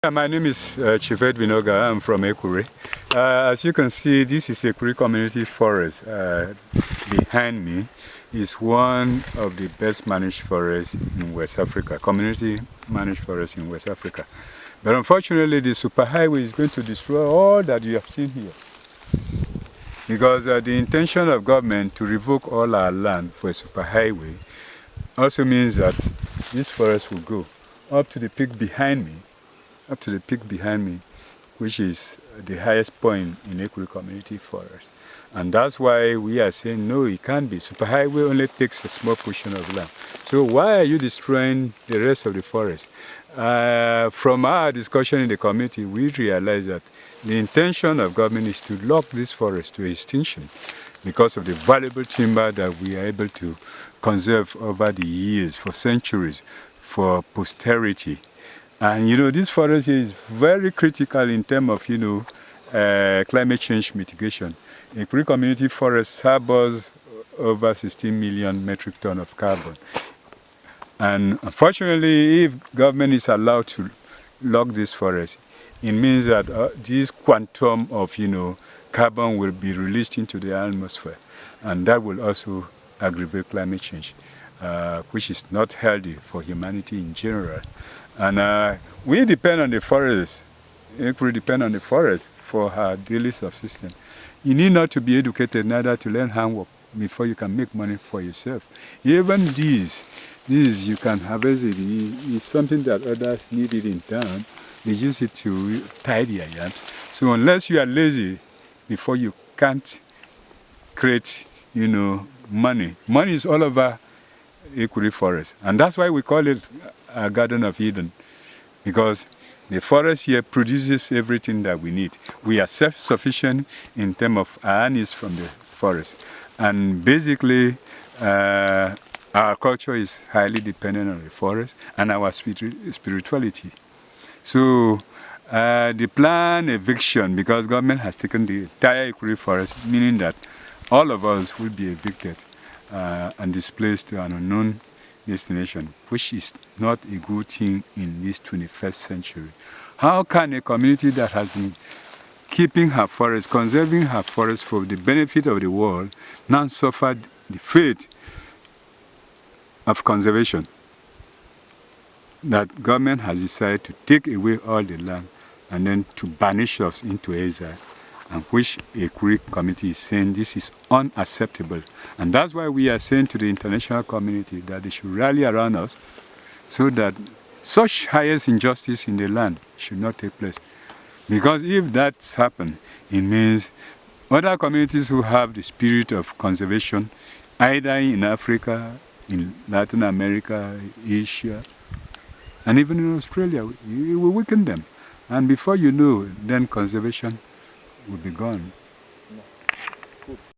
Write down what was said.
My name is Chief Edwin Ogar. I'm from Ekuri. As you can see, this is Ekuri Community Forest. Behind me is one of the best managed forests in West Africa, community managed forests in West Africa. But unfortunately, the Superhighway is going to destroy all that you have seen here. Because the intention of government to revoke all our land for a Superhighway also means that this forest will go up to the peak behind me, which is the highest point in Ekuri Community Forest. And that's why we are saying, no, it can't be. Superhighway only takes a small portion of land. So why are you destroying the rest of the forest? From our discussion in the committee, we realized that the intention of government is to lock this forest to extinction because of the valuable timber that we are able to conserve over the years, for centuries, for posterity. And this forest here is very critical in terms of, climate change mitigation. Ekuri Community Forest harbors over 16 million metric tons of carbon. And unfortunately, if government is allowed to lock this forest, it means that this quantum of, carbon will be released into the atmosphere. And that will also aggravate climate change, which is not healthy for humanity in general. And we depend on the forest. Ekuri depend on the forest for her daily subsistence. You need not to be educated, neither to learn handwork before you can make money for yourself. Even these you can harvest it. It's something that others need it in town. They use it to tie their yams. So unless you are lazy, before you can't create, money. Money is all over Ekuri Forest. And that's why we call it a Garden of Eden, because the forest here produces everything that we need. We are self-sufficient in terms of our needs from the forest. And basically, our culture is highly dependent on the forest and our spirituality. So the planned eviction, because government has taken the entire Ekuri Forest, meaning that all of us will be evicted and displaced to an unknown destination, which is not a good thing in this 21st century. How can a community that has been keeping her forest, conserving her forest for the benefit of the world, now suffer the fate of conservation? That government has decided to take away all the land and then to banish us into exile, and which Ekuri community is saying this is unacceptable. And that's why we are saying to the international community that they should rally around us so that such highest injustice in the land should not take place. Because if that's happened, it means other communities who have the spirit of conservation, either in Africa, in Latin America, Asia, and even in Australia, it will weaken them. And before you know, then conservation will be gone.